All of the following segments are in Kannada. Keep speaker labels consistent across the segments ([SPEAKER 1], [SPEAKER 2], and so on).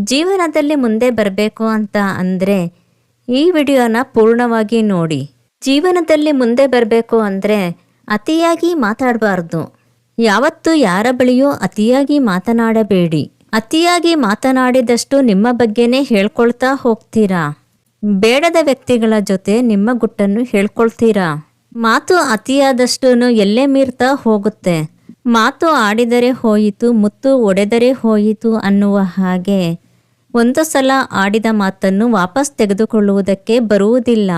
[SPEAKER 1] ಜೀವನದಲ್ಲಿ ಮುಂದೆ ಬರಬೇಕು ಅಂತ ಅಂದರೆ ಈ ವಿಡಿಯೋನ ಪೂರ್ಣವಾಗಿ ನೋಡಿ. ಜೀವನದಲ್ಲಿ ಮುಂದೆ ಬರಬೇಕು ಅಂದರೆ ಅತಿಯಾಗಿ ಮಾತಾಡಬಾರ್ದು. ಯಾವತ್ತೂ ಯಾರ ಬಳಿಯೂ ಅತಿಯಾಗಿ ಮಾತನಾಡಬೇಡಿ. ಅತಿಯಾಗಿ ಮಾತನಾಡಿದಷ್ಟು ನಿಮ್ಮ ಬಗ್ಗೆನೇ ಹೇಳ್ಕೊಳ್ತಾ ಹೋಗ್ತೀರಾ. ಬೇಡದ ವ್ಯಕ್ತಿಗಳ ಜೊತೆ ನಿಮ್ಮ ಗುಟ್ಟನ್ನು ಹೇಳ್ಕೊಳ್ತೀರಾ. ಮಾತು ಅತಿಯಾದಷ್ಟು ಎಲ್ಲೇ ಮೀರ್ತಾ ಹೋಗುತ್ತೆ. ಮಾತು ಆಡಿದರೆ ಹೋಯಿತು, ಮುತ್ತು ಒಡೆದರೆ ಹೋಯಿತು ಅನ್ನುವ ಹಾಗೆ ಒಂದು ಸಲ ಆಡಿದ ಮಾತನ್ನು ವಾಪಸ್ ತೆಗೆದುಕೊಳ್ಳುವುದಕ್ಕೆ ಬರುವುದಿಲ್ಲ.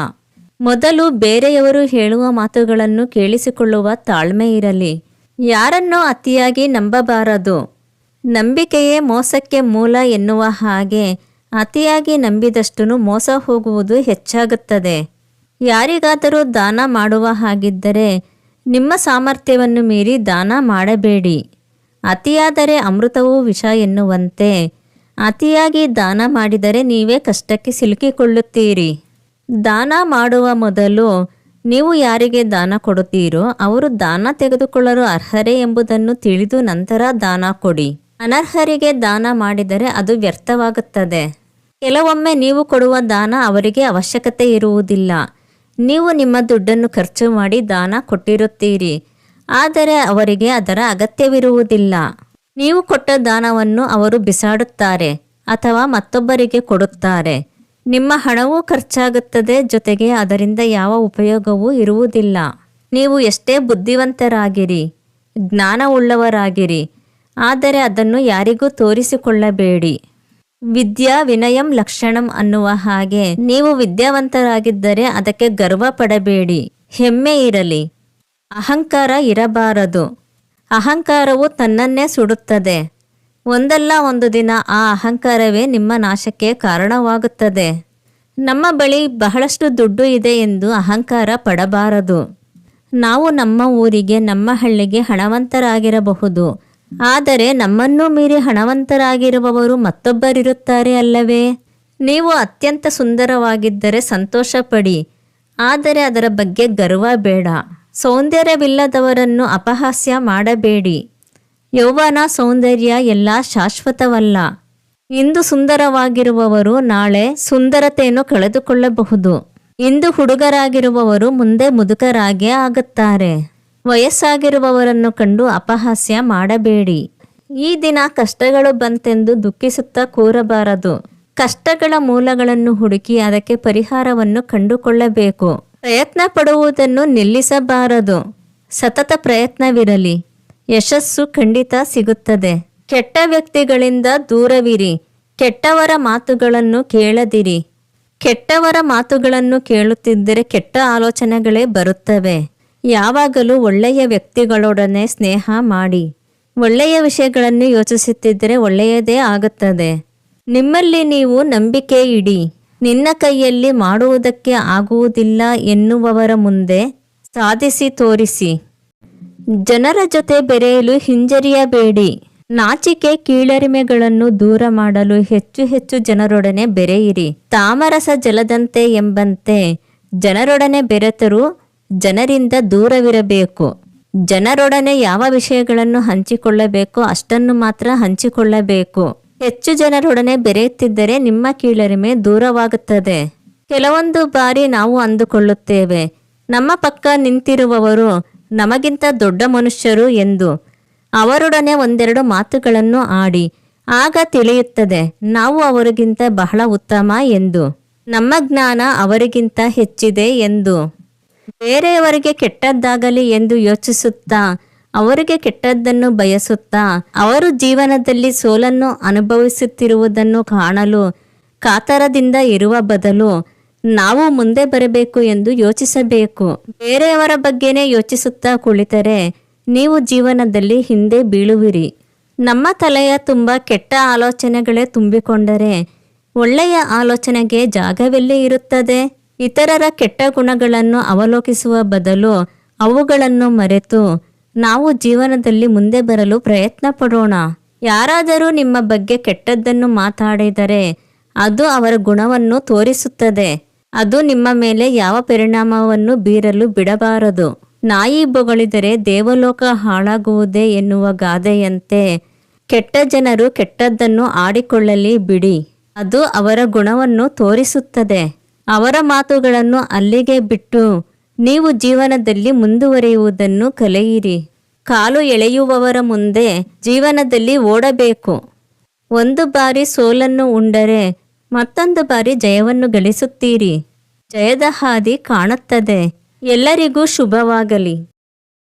[SPEAKER 1] ಮೊದಲು ಬೇರೆಯವರು ಹೇಳುವ ಮಾತುಗಳನ್ನು ಕೇಳಿಸಿಕೊಳ್ಳುವ ತಾಳ್ಮೆ ಇರಲಿ. ಯಾರನ್ನೂ ಅತಿಯಾಗಿ ನಂಬಬಾರದು. ನಂಬಿಕೆಯೇ ಮೋಸಕ್ಕೆ ಮೂಲ ಎನ್ನುವ ಹಾಗೆ ಅತಿಯಾಗಿ ನಂಬಿದಷ್ಟು ಮೋಸ ಹೋಗುವುದು ಹೆಚ್ಚಾಗುತ್ತದೆ. ಯಾರಿಗಾದರೂ ದಾನ ಮಾಡುವ ಹಾಗಿದ್ದರೆ ನಿಮ್ಮ ಸಾಮರ್ಥ್ಯವನ್ನು ಮೀರಿ ದಾನ ಮಾಡಬೇಡಿ. ಅತಿಯಾದರೆ ಅಮೃತವೂ ವಿಷ ಎನ್ನುವಂತೆ ಅತಿಯಾಗಿ ದಾನ ಮಾಡಿದರೆ ನೀವೇ ಕಷ್ಟಕ್ಕೆ ಸಿಲುಕಿಕೊಳ್ಳುತ್ತೀರಿ. ದಾನ ಮಾಡುವ ಮೊದಲು ನೀವು ಯಾರಿಗೆ ದಾನ ಕೊಡುತ್ತೀರೋ ಅವರು ದಾನ ತೆಗೆದುಕೊಳ್ಳಲು ಅರ್ಹರೇ ಎಂಬುದನ್ನು ತಿಳಿದು ನಂತರ ದಾನ ಕೊಡಿ. ಅನರ್ಹರಿಗೆ ದಾನ ಮಾಡಿದರೆ ಅದು ವ್ಯರ್ಥವಾಗುತ್ತದೆ. ಕೆಲವೊಮ್ಮೆ ನೀವು ಕೊಡುವ ದಾನ ಅವರಿಗೆ ಅವಶ್ಯಕತೆ ಇರುವುದಿಲ್ಲ. ನೀವು ನಿಮ್ಮ ದುಡ್ಡನ್ನು ಖರ್ಚು ಮಾಡಿ ದಾನ ಕೊಟ್ಟಿರುತ್ತೀರಿ, ಆದರೆ ಅವರಿಗೆ ಅದರ ಅಗತ್ಯವಿರುವುದಿಲ್ಲ. ನೀವು ಕೊಟ್ಟ ದಾನವನ್ನು ಅವರು ಬಿಸಾಡುತ್ತಾರೆ ಅಥವಾ ಮತ್ತೊಬ್ಬರಿಗೆ ಕೊಡುತ್ತಾರೆ. ನಿಮ್ಮ ಹಣವೂ ಖರ್ಚಾಗುತ್ತದೆ, ಜೊತೆಗೆ ಅದರಿಂದ ಯಾವ ಉಪಯೋಗವೂ ಇರುವುದಿಲ್ಲ. ನೀವು ಎಷ್ಟೇ ಬುದ್ಧಿವಂತರಾಗಿರಿ, ಜ್ಞಾನವುಳ್ಳವರಾಗಿರಿ, ಆದರೆ ಅದನ್ನು ಯಾರಿಗೂ ತೋರಿಸಿಕೊಳ್ಳಬೇಡಿ. ವಿದ್ಯಾ ವಿನಯಂ ಲಕ್ಷಣಂ ಅನ್ನುವ ಹಾಗೆ ನೀವು ವಿದ್ಯಾವಂತರಾಗಿದ್ದರೆ ಅದಕ್ಕೆ ಗರ್ವ ಪಡಬೇಡಿ, ಹೆಮ್ಮೆ ಇರಲಿ. ಅಹಂಕಾರ ಇರಬಾರದು. ಅಹಂಕಾರವು ತನ್ನನ್ನೇ ಸುಡುತ್ತದೆ. ಒಂದಲ್ಲ ಒಂದು ದಿನ ಆ ಅಹಂಕಾರವೇ ನಿಮ್ಮ ನಾಶಕ್ಕೆ ಕಾರಣವಾಗುತ್ತದೆ. ನಮ್ಮ ಬಳಿ ಬಹಳಷ್ಟು ದುಡ್ಡು ಇದೆ ಎಂದು ಅಹಂಕಾರ ಪಡಬಾರದು. ನಾವು ನಮ್ಮ ಊರಿಗೆ, ನಮ್ಮ ಹಳ್ಳಿಗೆ ಹಣವಂತರಾಗಿರಬಹುದು, ಆದರೆ ನಮ್ಮನ್ನೂ ಮೀರಿ ಹಣವಂತರಾಗಿರುವವರು ಮತ್ತೊಬ್ಬರಿರುತ್ತಾರೆ ಅಲ್ಲವೇ? ನೀವು ಅತ್ಯಂತ ಸುಂದರವಾಗಿದ್ದರೆ ಸಂತೋಷ ಪಡಿ, ಆದರೆ ಅದರ ಬಗ್ಗೆ ಗರ್ವ ಬೇಡ. ಸೌಂದರ್ಯವಿಲ್ಲದವರನ್ನು ಅಪಹಾಸ್ಯ ಮಾಡಬೇಡಿ. ಯೌವನ, ಸೌಂದರ್ಯ ಎಲ್ಲ ಶಾಶ್ವತವಲ್ಲ. ಇಂದು ಸುಂದರವಾಗಿರುವವರು ನಾಳೆ ಸುಂದರತೆಯನ್ನು ಕಳೆದುಕೊಳ್ಳಬಹುದು. ಇಂದು ಹುಡುಗರಾಗಿರುವವರು ಮುಂದೆ ಮುದುಕರಾಗೇ ಆಗುತ್ತಾರೆ. ವಯಸ್ಸಾಗಿರುವವರನ್ನು ಕಂಡು ಅಪಹಾಸ್ಯ ಮಾಡಬೇಡಿ. ಈ ದಿನ ಕಷ್ಟಗಳು ಬಂತೆಂದು ದುಃಖಿಸುತ್ತಾ ಕೂರಬಾರದು. ಕಷ್ಟಗಳ ಮೂಲಗಳನ್ನು ಹುಡುಕಿ ಅದಕ್ಕೆ ಪರಿಹಾರವನ್ನು ಕಂಡುಕೊಳ್ಳಬೇಕು. ಪ್ರಯತ್ನ ಪಡುವುದನ್ನು ನಿಲ್ಲಿಸಬಾರದು. ಸತತ ಪ್ರಯತ್ನವಿರಲಿ, ಯಶಸ್ಸು ಖಂಡಿತ ಸಿಗುತ್ತದೆ. ಕೆಟ್ಟ ವ್ಯಕ್ತಿಗಳಿಂದ ದೂರವಿರಿ. ಕೆಟ್ಟವರ ಮಾತುಗಳನ್ನು ಕೇಳದಿರಿ. ಕೆಟ್ಟವರ ಮಾತುಗಳನ್ನು ಕೇಳುತ್ತಿದ್ದರೆ ಕೆಟ್ಟ ಆಲೋಚನೆಗಳೇ ಬರುತ್ತವೆ. ಯಾವಾಗಲೂ ಒಳ್ಳೆಯ ವ್ಯಕ್ತಿಗಳೊಡನೆ ಸ್ನೇಹ ಮಾಡಿ. ಒಳ್ಳೆಯ ವಿಷಯಗಳನ್ನು ಯೋಚಿಸುತ್ತಿದ್ದರೆ ಒಳ್ಳೆಯದೇ ಆಗುತ್ತದೆ. ನಿಮ್ಮಲ್ಲಿ ನೀವು ನಂಬಿಕೆ ಇಡಿ. ನಿನ್ನ ಕೈಯಲ್ಲಿ ಮಾಡುವುದಕ್ಕೆ ಆಗುವುದಿಲ್ಲ ಎನ್ನುವವರ ಮುಂದೆ ಸಾಧಿಸಿ ತೋರಿಸಿ. ಜನರ ಜೊತೆ ಬೆರೆಯಲು ಹಿಂಜರಿಯಬೇಡಿ. ನಾಚಿಕೆ, ಕೀಳರಿಮೆಗಳನ್ನು ದೂರ ಮಾಡಲು ಹೆಚ್ಚು ಹೆಚ್ಚು ಜನರೊಡನೆ ಬೆರೆಯಿರಿ. ತಾಮರಸ ಜಲದಂತೆ ಎಂಬಂತೆ ಜನರೊಡನೆ ಬೆರೆತರೂ ಜನರಿಂದ ದೂರವಿರಬೇಕು. ಜನರೊಡನೆ ಯಾವ ವಿಷಯಗಳನ್ನು ಹಂಚಿಕೊಳ್ಳಬೇಕೋ ಅಷ್ಟನ್ನು ಮಾತ್ರ ಹಂಚಿಕೊಳ್ಳಬೇಕು. ಹೆಚ್ಚು ಜನರೊಡನೆ ಬೆರೆಯುತ್ತಿದ್ದರೆ ನಿಮ್ಮ ಕೀಳರಿಮೆ ದೂರವಾಗುತ್ತದೆ. ಕೆಲವೊಂದು ಬಾರಿ ನಾವು ಅಂದುಕೊಳ್ಳುತ್ತೇವೆ, ನಮ್ಮ ಪಕ್ಕ ನಿಂತಿರುವವರು ನಮಗಿಂತ ದೊಡ್ಡ ಮನುಷ್ಯರು ಎಂದು. ಅವರೊಡನೆ ಒಂದೆರಡು ಮಾತುಗಳನ್ನು ಆಡಿ, ಆಗ ತಿಳಿಯುತ್ತದೆ ನಾವು ಅವರಿಗಿಂತ ಬಹಳ ಉತ್ತಮ ಎಂದು, ನಮ್ಮ ಜ್ಞಾನ ಅವರಿಗಿಂತ ಹೆಚ್ಚಿದೆ ಎಂದು. ಬೇರೆಯವರಿಗೆ ಕೆಟ್ಟದ್ದಾಗಲಿ ಎಂದು ಯೋಚಿಸುತ್ತಾ ಅವರಿಗೆ ಕೆಟ್ಟದ್ದನ್ನು ಬಯಸುತ್ತಾ ಅವರು ಜೀವನದಲ್ಲಿ ಸೋಲನ್ನು ಅನುಭವಿಸುತ್ತಿರುವುದನ್ನು ಕಾಣಲು ಕಾತರದಿಂದ ಇರುವ ಬದಲು ನಾವು ಮುಂದೆ ಬರಬೇಕು ಎಂದು ಯೋಚಿಸಬೇಕು. ಬೇರೆಯವರ ಬಗ್ಗೆನೇ ಯೋಚಿಸುತ್ತಾ ಕುಳಿತರೆ ನೀವು ಜೀವನದಲ್ಲಿ ಹಿಂದೆ ಬೀಳುವಿರಿ. ನಮ್ಮ ತಲೆಯ ತುಂಬ ಕೆಟ್ಟ ಆಲೋಚನೆಗಳೇ ತುಂಬಿಕೊಂಡರೆ ಒಳ್ಳೆಯ ಆಲೋಚನೆಗೆ ಜಾಗವೆಲ್ಲಿ ಇರುತ್ತದೆ? ಇತರರ ಕೆಟ್ಟ ಗುಣಗಳನ್ನು ಅವಲೋಕಿಸುವ ಬದಲು ಅವುಗಳನ್ನು ಮರೆತು ನಾವು ಜೀವನದಲ್ಲಿ ಮುಂದೆ ಬರಲು ಪ್ರಯತ್ನ ಪಡೋಣ. ಯಾರಾದರೂ ನಿಮ್ಮ ಬಗ್ಗೆ ಕೆಟ್ಟದ್ದನ್ನು ಮಾತಾಡಿದರೆ ಅದು ಅವರ ಗುಣವನ್ನು ತೋರಿಸುತ್ತದೆ. ಅದು ನಿಮ್ಮ ಮೇಲೆ ಯಾವ ಪರಿಣಾಮವನ್ನು ಬೀರಲು ಬಿಡಬಾರದು. ನಾಯಿ ಬೊಗಳಿದರೆ ದೇವಲೋಕ ಹಾಳಾಗುವುದೇ ಎನ್ನುವ ಗಾದೆಯಂತೆ ಕೆಟ್ಟ ಜನರು ಕೆಟ್ಟದ್ದನ್ನು ಆಡಿಕೊಳ್ಳಲಿ ಬಿಡಿ, ಅದು ಅವರ ಗುಣವನ್ನು ತೋರಿಸುತ್ತದೆ. ಅವರ ಮಾತುಗಳನ್ನು ಅಲ್ಲಿಗೆ ಬಿಟ್ಟು ನೀವು ಜೀವನದಲ್ಲಿ ಮುಂದುವರಿಯುವುದನ್ನು ಕಲಿಯಿರಿ. ಕಾಲು ಎಳೆಯುವವರ ಮುಂದೆ ಜೀವನದಲ್ಲಿ ಓಡಬೇಕು. ಒಂದು ಬಾರಿ ಸೋಲನ್ನು ಉಂಡರೆ ಮತ್ತೊಂದು ಬಾರಿ ಜಯವನ್ನು ಗಳಿಸುತ್ತೀರಿ. ಜಯದ ಹಾದಿ ಕಾಣುತ್ತದೆ. ಎಲ್ಲರಿಗೂ ಶುಭವಾಗಲಿ.